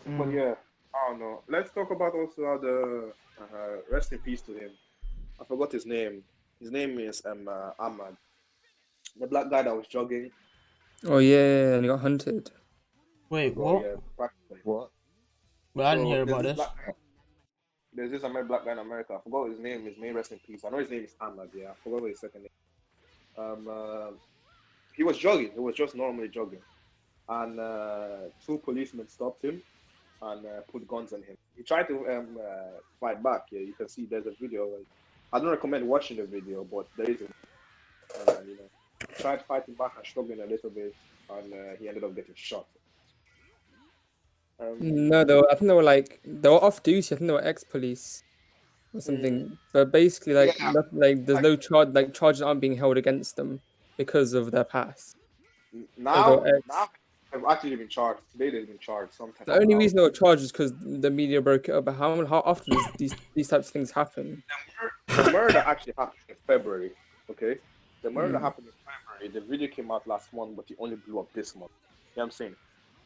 But Mm. yeah, I don't know. Let's talk about also how the rest in peace to him. I forgot his name. His name is Ahmad, the black guy that was jogging. Oh yeah, and he got hunted. Wait, Forgot, what? yeah, practically. What? Well, I didn't So hear about this. there's this black guy in America. I forgot his name. His name rest in peace. I know his name is Ahmad. Yeah, I forgot what his second name. He was jogging. He was just normally jogging, and two policemen stopped him and put guns on him. He tried to fight back. Yeah, you can see there's a video. Like, I don't recommend watching the video, but there is a and he tried fighting back and struggling a little bit, and he ended up getting shot. No, Yeah. I think they were off duty. I think they were ex-police or Mm, something. But basically, yeah, there's like no charges aren't being held against them because of their past. Because they now, were now ex. they've actually been charged. Today they've been charged sometime The around only now. reason they were charged is because the media broke it up. But how often does these types of things happen? The murder actually happened in February. Okay, the murder Mm, happened in February. The video came out last month, but it only blew up this month. You know what I'm saying?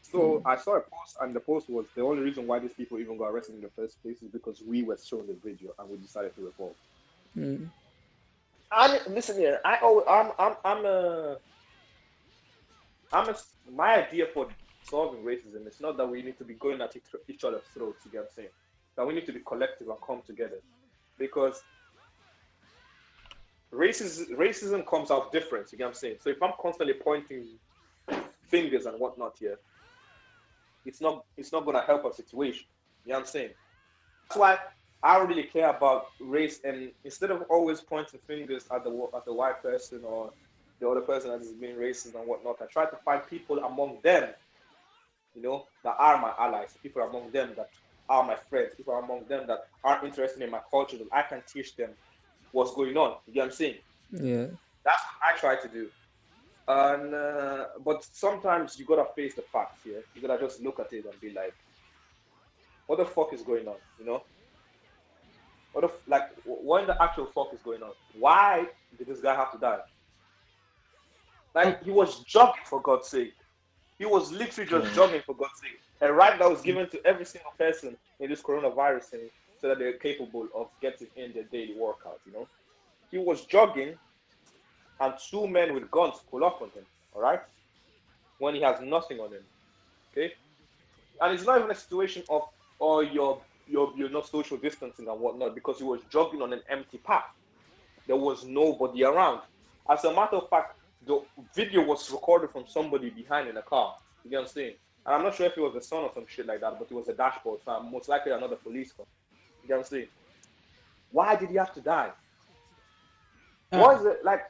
So mm, I saw a post, and the post was the only reason why these people even got arrested in the first place is because we were shown the video and we decided to revolt. mm. Listen here. I'm a, my idea for solving racism is not that we need to be going at each other's throats. You get what I'm saying? That we need to be collective and come together because racism comes out different. You get what I'm saying? So if I'm constantly pointing fingers and whatnot here, it's not gonna help our situation. You know what I'm saying? That's why I don't really care about race. And instead of always pointing fingers at the white person or the other person that is being racist and whatnot, I try to find people among them, that are my allies, people among them that are my friends, people among them that are interested in my culture that I can teach them what's going on. You get what I'm saying? Yeah. That's what I try to do. And but sometimes you gotta face the facts here. You gotta just look at it and be like, what the fuck is going on? What in the actual fuck is going on? Why did this guy have to die? Um, Like he was jogging for God's sake. He was literally just Mm. jogging for God's sake. A right that was given to every single person in this coronavirus thing so that they're capable of getting in their daily workout. He was jogging and two men with guns pull up on him, all right? When he has nothing on him. Okay? And it's not even a situation of you're not social distancing and whatnot, because he was jogging on an empty path. There was nobody around. As a matter of fact, the video was recorded from somebody behind in a car. You get what I'm saying? And I'm not sure if it was the son or some shit like that, but it was a dashboard, so I'm most likely another police car. You get what I'm saying? Why did he have to die? uh, What is it like?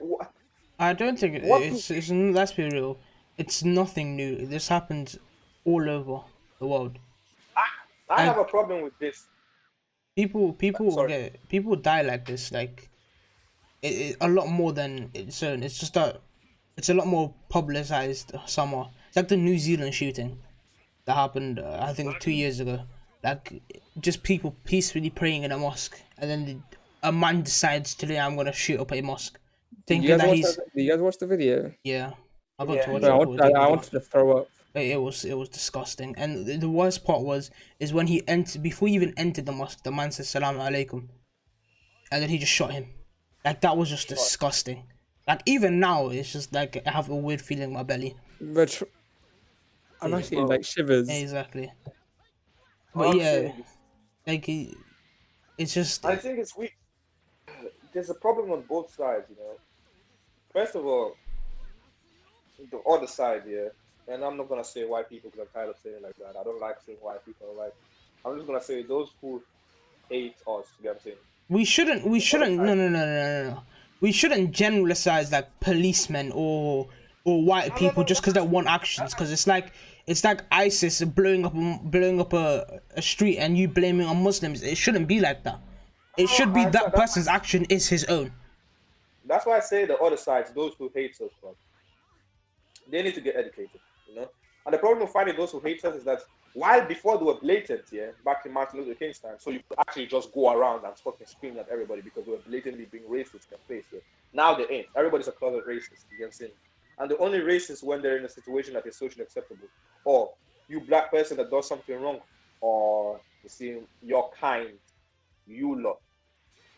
I don't think What do let's be real. It's nothing new. This happens all over the world. I, I have a Like problem with this. Sorry. people die like this. Like a lot more than it's own. It's just that it's a lot more publicized summer. It's like the New Zealand shooting that happened, I think, 2 years ago. Like just people peacefully praying in a mosque, and then a man decides today I'm gonna shoot up a mosque, Did you thinking guys that watch that? he's Did you guys watch the video? yeah. I got to Yeah, watch Bro, it Yeah. before taking I video. wanted to throw up. It was disgusting, and the worst part is when he entered before he even entered the mosque. The man said "Salaam alaikum," and then he just shot him. Like that was just shot. disgusting. Like even now, it's just like I have a weird feeling in my belly. But I'm Yeah, actually getting like Bro, shivers. exactly. all But I'm yeah, saying is, like it's just I think it's we. There's a problem on both sides. First of all, the other side here, and I'm not gonna say white people because I'm tired of saying it like that. I don't like saying white people. Like, I'm just gonna say those who hate us. You get what I'm saying? we The other shouldn't side. no. We shouldn't generalize like policemen or white No, no, people no, just because they want actions. Because it's like ISIS blowing up a street and you blaming on Muslims. It shouldn't be like that. It no. should be I understand. that person's action is his own. That's why I say the other side, those who hate us, bro. They need to get educated. And the problem with finding those who hate us is that while before they were blatant, yeah, back in Martin Luther King's time, so you could actually just go around and fucking scream at everybody because they were blatantly being racist in their face. Yeah. Now they ain't. Everybody's a closet racist. You get what I'm saying? And the only racist when they're in a situation that is socially acceptable, or you black person that does something wrong, or the same your kind, you lot.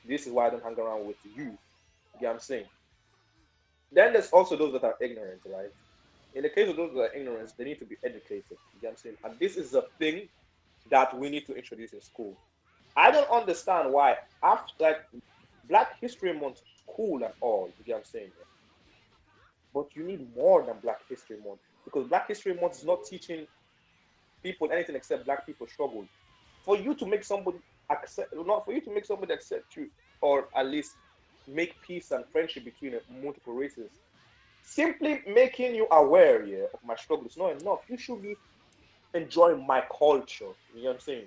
This is why I don't hang around with you. You get what I'm saying? Then there's also those that are ignorant, right? In the case of those that are ignorant, they need to be educated. You get what I'm saying? And this is a thing that we need to introduce in school. I don't understand why after like Black History Month is cool and all, you get what I'm saying? But you need more than Black History Month because Black History Month is not teaching people anything except Black people struggle. For you to make somebody accept, not for you to make somebody accept you, or at least make peace and friendship between multiple races. Simply making you aware, yeah, of my struggle is not enough. You should be enjoying my culture. You know what I'm saying?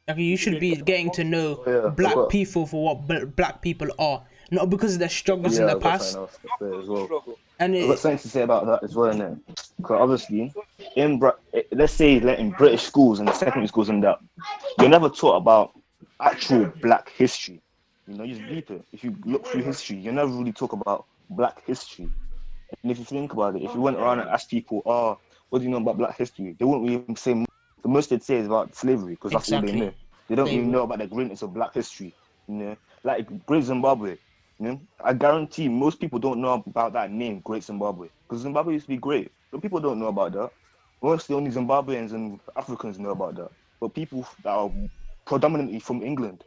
Like you You should be should be enjoying my getting to culture. know Oh, yeah, I've black got people for what black people are, not because of their struggles in Exactly. the yeah, I've got something past. else to say as The well. struggle. And I've got it something to say about that as well, innit? Because obviously, So, let's say like in British schools and secondary schools and that, you're never taught about actual Black history. You know, you just deep it. If you look through history, you never really talk about Black history. And if you think about it, if you went around and asked people, "Oh, what do you know about Black history?" They wouldn't really say. The most they'd say is about slavery because that's all they exactly know. They don't really slavery. know about the greatness of Black history. You know, like Great Zimbabwe. You know, I guarantee most people don't know about that name, Great Zimbabwe, because Zimbabwe used to be great. But people don't know about that. Mostly only Zimbabweans and Africans know about that. But people that are predominantly from England,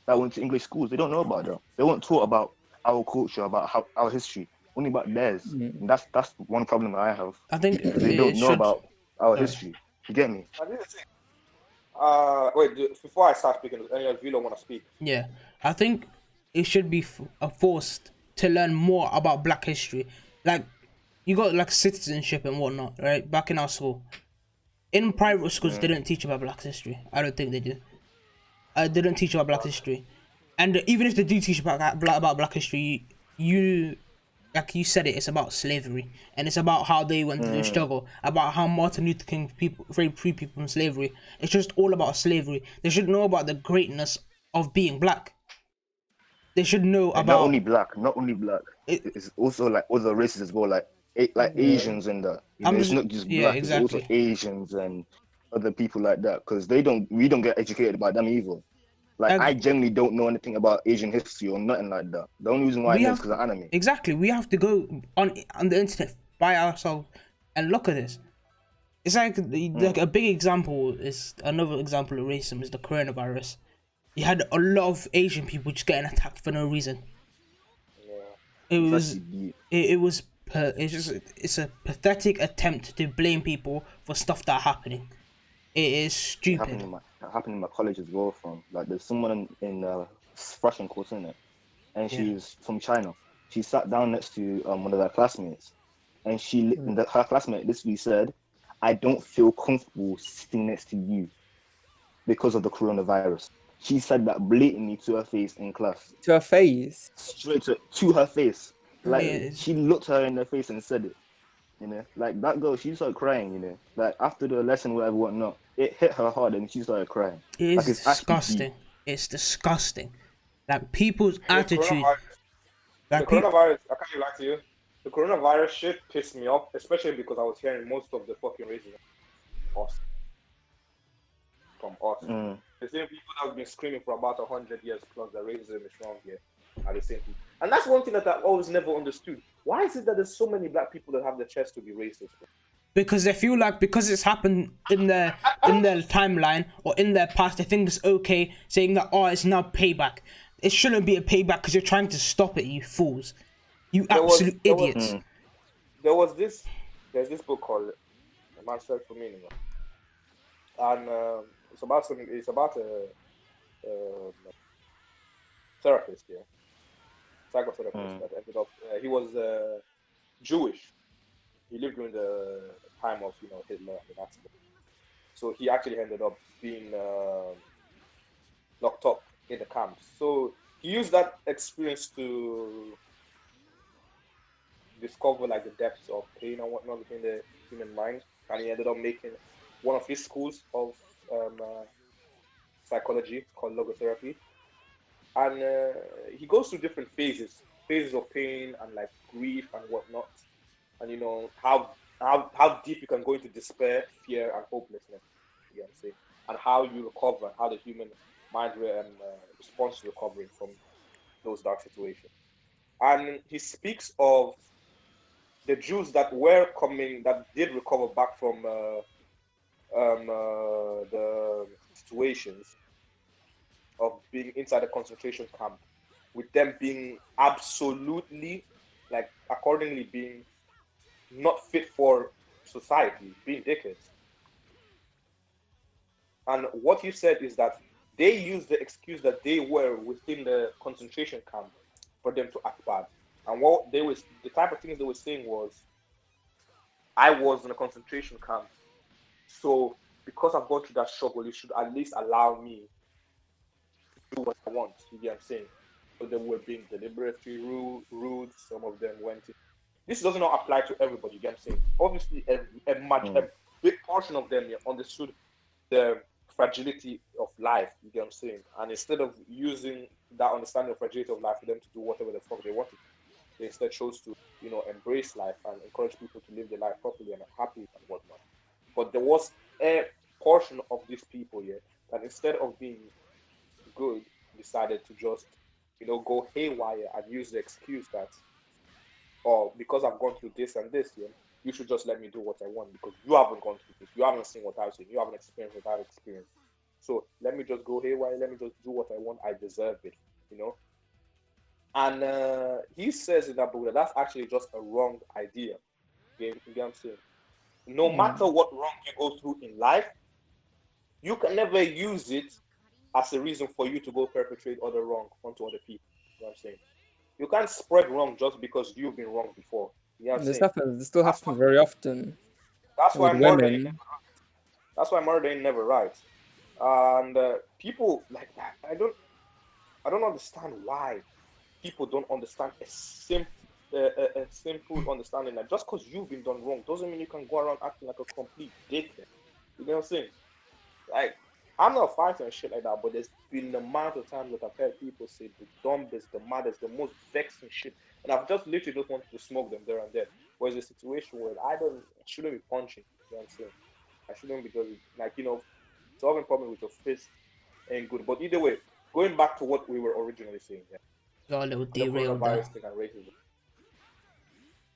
that went to English schools, they don't know about that. They weren't taught about our culture, about our history, only about theirs. Mm. And that's one problem that I have I think because they it don't know should. about our Sorry. history. You get me? and this is it. Wait, before I start speaking, does any of you don't want to speak? Yeah, I think it should be forced to learn more about Black history. Like you got like citizenship and whatnot, right? Back in our school, in private schools, they Mm. don't teach about Black history. I don't think they do. They don't teach about Black history, and even if they do teach about Black history, you like you said it's about slavery and it's about how they went through the Mm. struggle, about how Martin Luther King people free people from slavery. It's just all about slavery. They should know about the greatness of being black. They should know And not about only black, not only black. it. It's also like other races as well, like Yeah. Asians and that. You know, I'm it's just not just yeah, black. It's also exactly. Asians and other people like that because we don't get educated about them either. Like I Like generally don't know anything about Asian history or nothing like that. The only reason why I we know is have because of anime. exactly we have to go on the internet by ourselves and look at this. It's like Mm. a big example is another example of racism is the coronavirus. You had a lot of Asian people just getting attacked for no reason. Yeah. It It's was actually deep. it's just it's a pathetic attempt to blame people for stuff that are happening. It is It stupid. happened in my college as well. From like there's someone in fashion course in it, and Yeah. she's from China. She sat down next to one of her classmates, and Mm. her classmate literally said, "I don't feel comfortable sitting next to you because of the coronavirus." She said that blatantly to her face in class, To her face. straight to her face. Like It's, she looked her in the face and said it. You know, like that girl, she started crying. You know, like after the lesson, whatever, whatnot, it hit her hard and she started crying. it is Like it's actually deep. disgusting. It's disgusting. Like people's And attitude. the Like people. coronavirus, I can't lie to you. The coronavirus shit pissed me off, especially because I was hearing most of the fucking racism us from us. Mm. The same people that have been screaming for about 100 years plus that racism is wrong here are the same people. And that's one thing that I've always never understood. Why is it that there's so many black people that have the chest to be racist? Because they feel like because it's happened in their timeline or in their past, they think it's okay saying that it's now payback. It shouldn't be a payback because you're trying to stop it, you fools, you There was absolute there was idiots. Mm. there was this there's this book called A Man's Search for Meaning, and it's about a therapist, yeah, psychotherapist Mm. that ended up he was Jewish. He lived during the time of Hitler and the Nazis. So he actually ended up being locked up in the camps. So he used that experience to discover like the depths of pain and whatnot within the human mind, and he ended up making one of his schools of psychology called logotherapy, and he goes through different phases of pain and like grief and whatnot, and how deep you can go into despair, fear, and hopelessness. You know what I'm saying? and how you recover, how the human mind responds to recovering from those dark situations. And he speaks of the Jews that were coming, that did recover back from the situations of being inside the concentration camp, with them being absolutely, like, accordingly being not fit for society, being dickheads. And what he said is that they used the excuse that they were within the concentration camp for them to act bad. And what they was, the type of things they were saying was, I was in a concentration camp, so because I've gone through that struggle, you should at least allow me to do what I want. You get what I'm saying? So they were being deliberately rude. Some of them went in. This does not apply to everybody. You get what I'm saying? Obviously, a big portion of them understood the fragility of life. You get what I'm saying? And instead of using that understanding of fragility of life for them to do whatever the fuck they wanted, they instead chose to, embrace life and encourage people to live their life properly and happy and whatnot. But there was a portion of these people here that instead of being good, decided to just, go haywire and use the excuse that, oh, because I've gone through this and this, yeah, you should just let me do what I want because you haven't gone through this. You haven't seen what I've seen. You haven't experienced what I've experienced. So let me just go haywire. Let me just do what I want. I deserve it, you know? And he says in that book that that's actually just a wrong idea. You get what I'm saying? No matter what wrong you go through in life, you can never use it as a reason for you to go perpetrate other wrong onto other people. You know what I'm saying? You can't spread wrong just because you've been wrong before. You know what I'm This saying? happens. This still That's happens very often That's why with murdering. women. That's why murdering never right. And people like that. I don't understand why people don't understand a simple understanding that just because you've been done wrong doesn't mean you can go around acting like a complete dickhead. You know what I'm saying? Like, I'm not fighting and shit like that, but there's been the amount of times that I've heard people say the dumbest, the maddest, the most vexing shit, and I've just literally just wanted to smoke them there and then. Whereas a situation where I shouldn't be punching. You know what I'm saying? I shouldn't be doing, like, solving problem with your fist ain't good. But either way, going back to what we were originally saying, yeah, Got a little the derailed there. coronavirus thing and racism.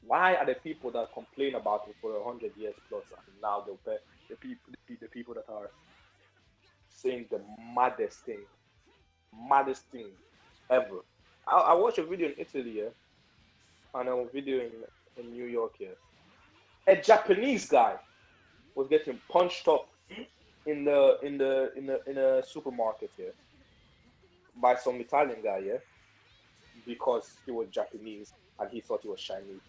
Why are the people that complain about it for 100 years plus, and now the people that are saying the maddest thing ever? I watched a video in Italy, yeah, and a video in New York, yeah. A Japanese guy was getting punched up in a supermarket here by some Italian guy, yeah, because he was Japanese and he thought he was Chinese.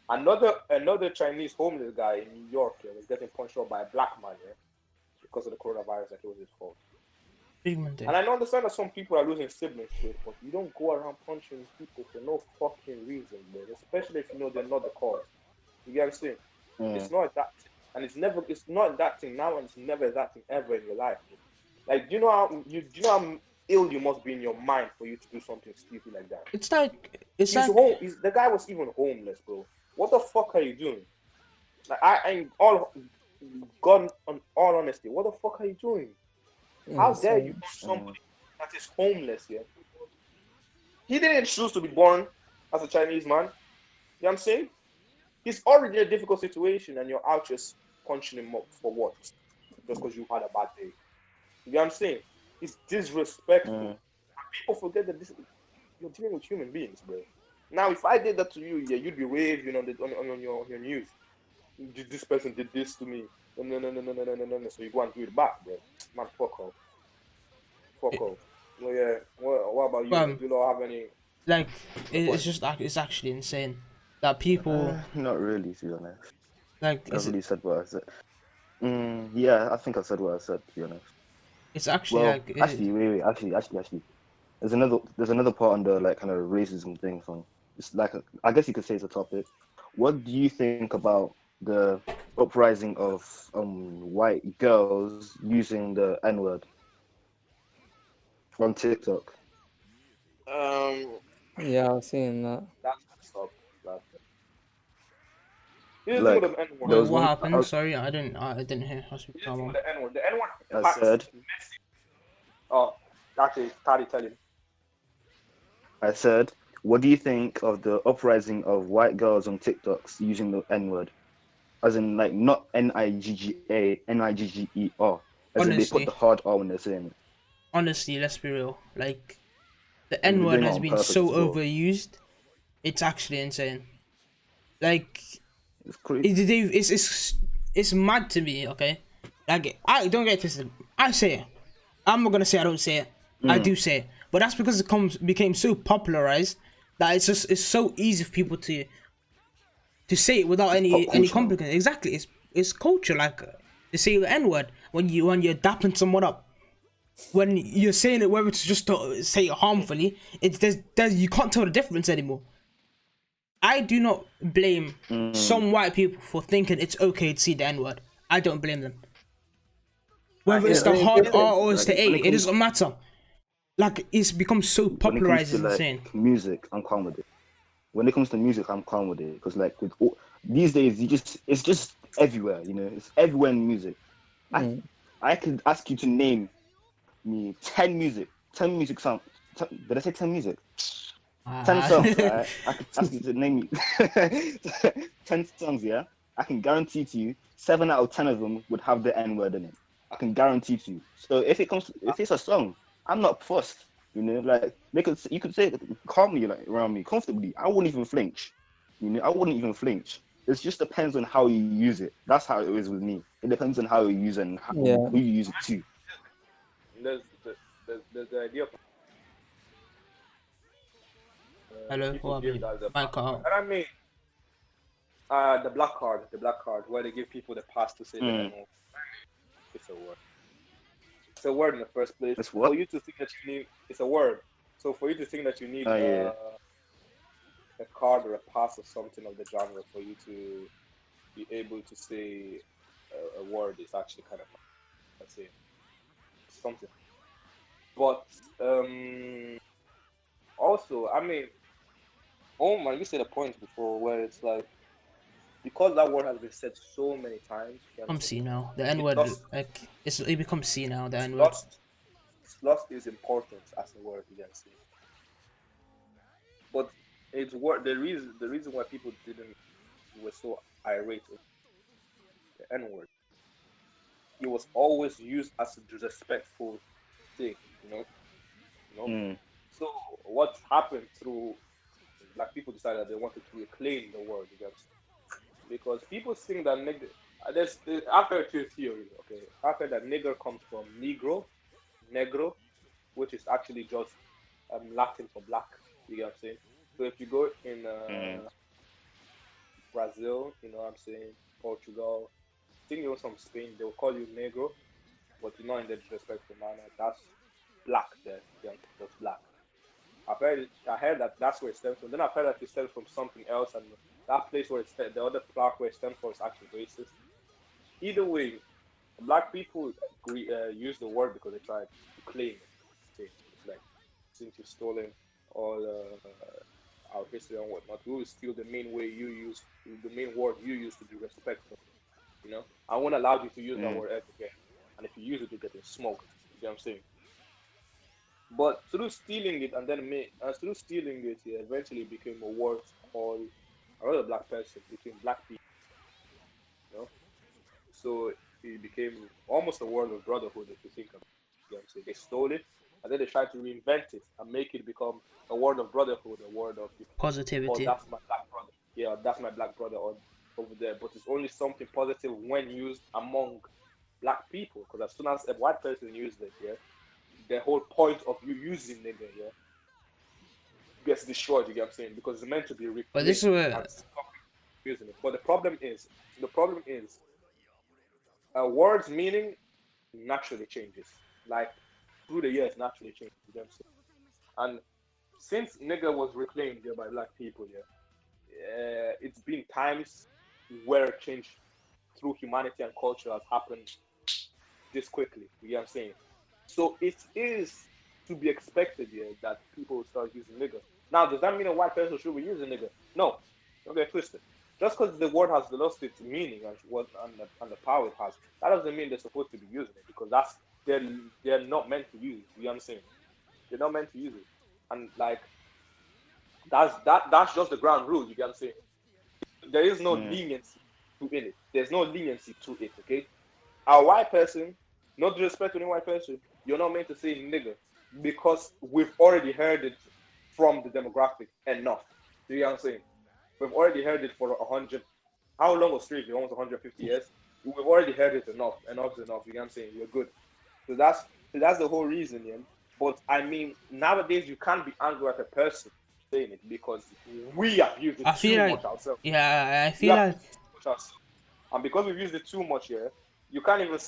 Another Chinese homeless guy in New York, yeah, was getting punched up by a black man, yeah, because of the coronavirus, that it was his fault. Pigmented. And I understand that some people are losing siblings to it, but you don't go around punching people for no fucking reason, bro. Especially if you know they're not the cause. You get what I'm saying? It's not that thing. And it's not that thing now, and it's never that thing ever in your life, bro. Like, do you know how ill you must be in your mind for you to do something stupid like that? It's like it's He's like home. The guy was even homeless, bro. What the fuck are you doing? Like, I'm all gone on all honesty. What the fuck are you doing? How dare you punch somebody that is homeless? Yeah, he didn't choose to be born as a Chinese man. You know what I'm saying? He's already in a difficult situation, and you're out just punching him up for what? Just because you had a bad day. You know what I'm saying? It's disrespectful. People forget that you're dealing with human beings, bro. Now, if I did that to you, yeah, you'd be raving on your news. This person did this to me. No, no, no, no, no, no, no, no, no. So you go and do it back, bro. Man, fuck off. Fuck off. Well, yeah. What about you? um Do you not have any like it's point? just it's actually insane that people Not really, to be honest. like I really said what I said. Yeah, I think I said what I said, to be honest. it's actually Well, like actually, wait, actually. There's another part on the like kind of racism thing. So it's like I guess you could say it's a topic. What do you think about the uprising of white girls using the N-word on TikTok? Um, Yeah, I've seen that. that's messed up. That Here's the thing Like with the N there Wait, word. was what one. happened? Sorry, I didn't hear. I was Here's speaking the to thing my with mom. the N word. The N word I impacts said, messy. Oh, actually, Tadi tell him. I said, what do you think of the uprising of white girls on TikToks using the N word? As in, like, not Nigga, Nigger, as in they put Honestly, the hard R when they're saying it. honestly, let's be real. Like the And N they're word doing it has on been purpose so as well. overused. It's actually insane. Like It's crazy. it's mad to me. Okay, like I don't get twisted. I say it. I'm not gonna say I don't say it. I do say it, but that's because it became so popularized that it's so easy for people to say it without It's pop any culture now. complication. Exactly, it's culture. Like to say the N word when you're dapping someone up, when you're saying it whether it's just to say it harmfully, it's there's you can't tell the difference anymore. I do not blame some white people for thinking it's okay to see the N word. I don't blame them. Whether it's Here's the the Yeah, thing. hard Here's the R thing. or it's like the A, when it it comes doesn't matter. Like it's become so when it comes popularized, to it's like insane. music, I'm calm with it. When it comes to music, I'm calm with it because like with all, these days, it's just everywhere. You know, it's everywhere in music. I Mm. I could ask you to name me 10 music songs. Did I say 10 music? 10 Uh, songs, right? I could ask you to name me 10 songs, yeah? I can guarantee to you 7 out of 10 of them would have the N word in it. I can guarantee to you. So if it's a song, I'm not fussed. You know, like you could say calmly like around me, comfortably. I wouldn't even flinch. You know, I wouldn't even flinch. It just depends on how you use it. That's how it is with me. It depends on how you use it and Yeah. who you use it to. There's the idea of Hello, people what give happened? that the Mic pass. cut out. And I mean, the black card, where they give people the pass to say the N Mm. word. It's a word. It's a word in the first place. It's For what? you to think that you need, it's a word. So for you to think that you need Oh yeah. a card or a pass or something of the genre for you to be able to say a word is actually kind of, let's say, something. But also, I mean, oh man, you said a point before where it's like because that word has been said so many times, you know what I'm I'm saying? C now. The N It word, lost, like it becomes C now. The it's N word. lost, it's lost its importance as a word, you can see. But it's word the reason why people didn't were so irate with the N word. It was always used as a disrespectful thing, you know, you know. Mm. So what happened through black people decided that they wanted to reclaim the word, you get because people think that nigger. I've heard two theories. Okay, I've heard that nigger comes from negro, which is actually just Latin for black. You get what I'm saying? So if you go in Mm. Brazil, you know what I'm saying, Portugal, I think even from Spain, they'll call you negro, but you're not in the disrespectful manner. That's black there, yeah, just black. I heard that that's where it stems from. Then I've heard that it stems from something else, and that place where the other black where it stems from is actually racist. Either way, black people use the word because they tried to claim it. It's like since you've stolen all our history and whatnot, we will steal the main way you use the main word you use to be respectful. You know, I won't allow you to use that Mm. word ever again. And if you use it, you're getting smoked. You get what I'm saying? But through stealing it and then through stealing it, yeah, eventually it became a word called another black person between black people. You know, so it became almost a word of brotherhood if you think about it. You know what I'm saying? They stole it and then they tried to reinvent it and make it become a word of brotherhood, a word of oh Positivity. that's my black brother, yeah, that's my black brother on over there. But it's only something positive when used among black people because as soon as a white person uses it, yeah, the whole point of you using nigga, yeah, gets destroyed. You get what I'm saying? Because it's meant to be But this reclaimed is where and stop using it. But the problem is, a word's meaning naturally changes. Like through the years, naturally changes. You get what I'm saying? And since nigga was reclaimed here by black people, yeah, it's been times where change through humanity and culture has happened this quickly. You get what I'm saying? So it is to be expected here that people will start using nigger. Now, does that mean a white person should be using nigger? No. Don't get twisted. Just because the word has lost its meaning and the power it has, that doesn't mean they're supposed to be using it because they're they're not meant to use it. You know what I'm saying? They're not meant to use it, and like that's just the ground rule. You get what I'm saying? There is no leniency to in it. There's no leniency to it. Okay, a white person, no disrespect to any white person, you're not meant to say nigger because we've already heard it from the demographic enough. Do you know what I'm saying? We've already heard it for 100. How long was slavery? Almost 150 years. We've already heard it enough. Enough is enough. You know what I'm saying? You're good. So that's the whole reason, yeah. But I mean, nowadays you can't be angry at a person saying it because we have used it I feel too like, much ourselves. yeah, I We feel have like, used it too much ourselves. And because we've used it too much here, you can't even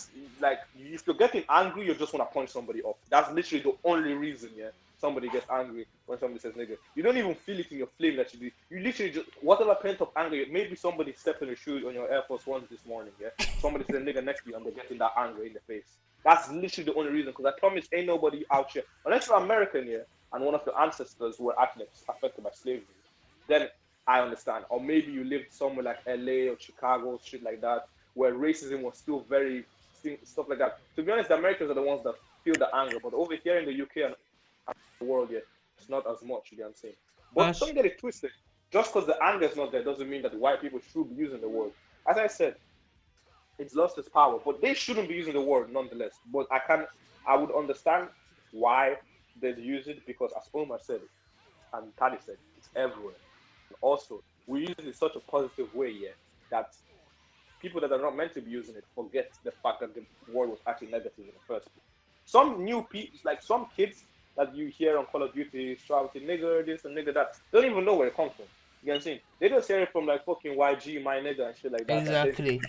like if you're getting angry, you just want to punch somebody off. That's literally the only reason, yeah. Somebody gets angry when somebody says nigga. You don't even feel it in your flame that you do. You literally just whatever pent up anger. Maybe somebody stepped on your shoes on your Air Force Ones this morning, yeah. Somebody said nigga next to you and they're getting that anger in the face. That's literally the only reason. Because I promise, ain't nobody out here unless you're American, yeah, and one of your ancestors were actually affected by slavery. Then I understand. Or maybe you lived somewhere like LA or Chicago, shit like that, where racism was still very stuff like that. To be honest, the Americans are the ones that feel the anger, but over here in the UK and the world, yeah, it's not as much. You know what I'm saying? But us, don't get it twisted. Just because the anger is not there doesn't mean that the white people should be using the word. As I said, it's lost its power, but they shouldn't be using the word nonetheless. But I would understand why they use it because, as Omar said it, and Tali said, it's everywhere. Also, we use it in such a positive way, yeah, that people that are not meant to be using it forget the fact that the word was actually negative in the first place. Some new people, like some kids that you hear on Call of Duty shouting nigger this and nigger that, don't even know where it comes from. You know what I'm saying? They just hear it from like fucking YG, my nigga, and shit like that. And then, exactly.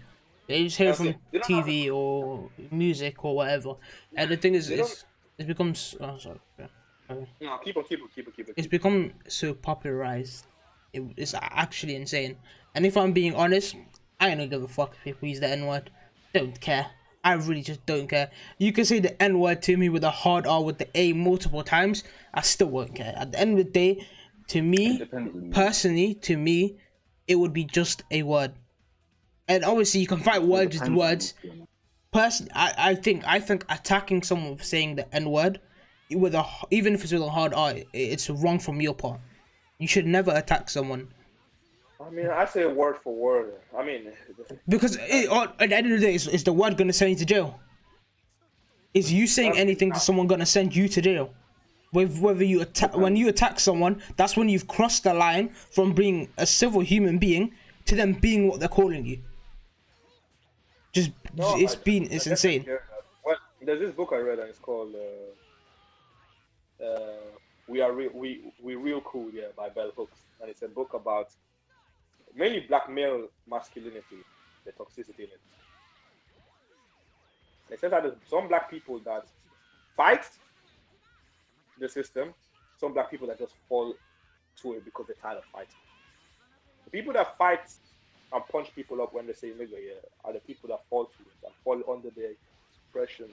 They just you hear know it what I'm saying? from They don't have, TV or music or whatever, and the thing is, they don't, it becomes. Oh, sorry. Yeah. Okay. no, keep on, keep on, keep on, keep on, It's keep on. become so popularized. It's actually insane. And if I'm being honest, I don't give a fuck if people use the N word. Don't care. I really just don't care. You can say the N word to me with a hard R with the A multiple times. I still won't care. At the end of the day, to It me, depends on you. personally, to me, it would be just a word. And obviously, you can fight It words with depends on words. you. Personally, I think attacking someone for saying the N word with a even if it's with a hard R, it's wrong from your part. You should never attack someone I mean, I say word for word. I mean, because at the end of the day, is the word gonna send you to jail? Is you I saying mean, anything to someone gonna send you to jail? With whether you attack when Depends. you attack someone, that's when you've crossed the line from being a civil human being to them being what they're calling you. Just no, I it's definitely insane. hear that. Well, there's this book I read and it's called "We Are Real, We Real Cool," yeah, by Bell Hooks, and it's a book about mainly black male masculinity, the toxicity in it. It says that there's some black people that fight the system, some black people that just fall to it because they're tired of fighting. The people that fight and punch people up when they say nigga, yeah, are the people that fall to it, that fall under the oppression.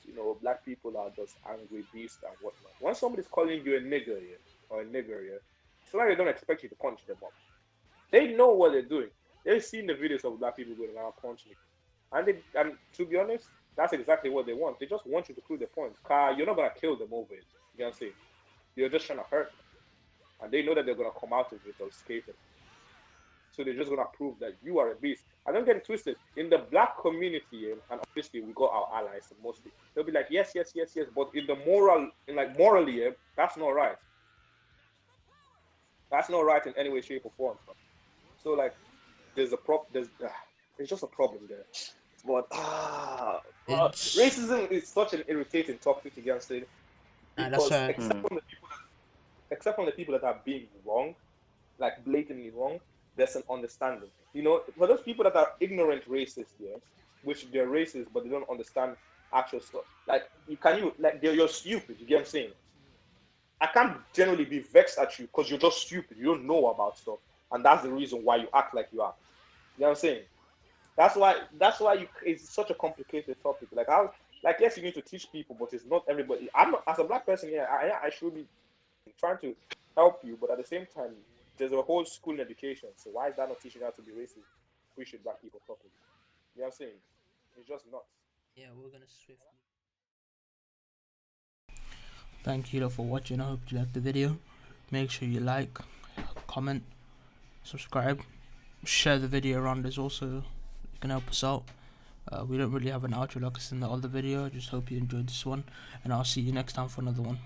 You know, black people are just angry beasts and whatnot. When somebody's calling you a nigger, yeah, or a nigger, yeah, it's like they don't expect you to punch them up. They know what they're doing. They've seen the videos of black people going around punching, and to be honest, that's exactly what they want. They just want you to prove the point. Car, you're not gonna kill them over it. You know what I'm saying? You're just trying to hurt them, and they know that they're gonna come out of it or escape it. So they're just gonna prove that you are a beast. I don't get it twisted. In the black community, and obviously we got our allies mostly. They'll be like, yes, yes, yes, yes. But in the moral, in like morally, that's not right. That's not right in any way, shape, or form. So like, there's a there's just a problem there. But It's racism is such an irritating topic against it that's because why except from the people that are being wrong, like blatantly wrong, there's an understanding. You know, for those people that are ignorant racists, yeah, which they're racist but they don't understand actual stuff. Like you like you're stupid. You get what I'm saying? I can't generally be vexed at you because you're just stupid. You don't know about stuff, and that's the reason why you act like you act. You know what I'm saying? That's why you it's such a complicated topic. Like how like yes, you need to teach people, but it's not everybody. I'm not, as a black person, yeah, I should be trying to help you, but at the same time, there's a whole school in education. So why is that not teaching you how to be racist? Appreciate black people properly. You know what I'm saying? It's just nuts. Yeah, we're gonna swiftly. Thank you for watching. I hope you liked the video. Make sure you like, comment, subscribe, share the video around as also. You can help us out. We don't really have an outro like us in the other video. I just hope you enjoyed this one, and I'll see you next time for another one.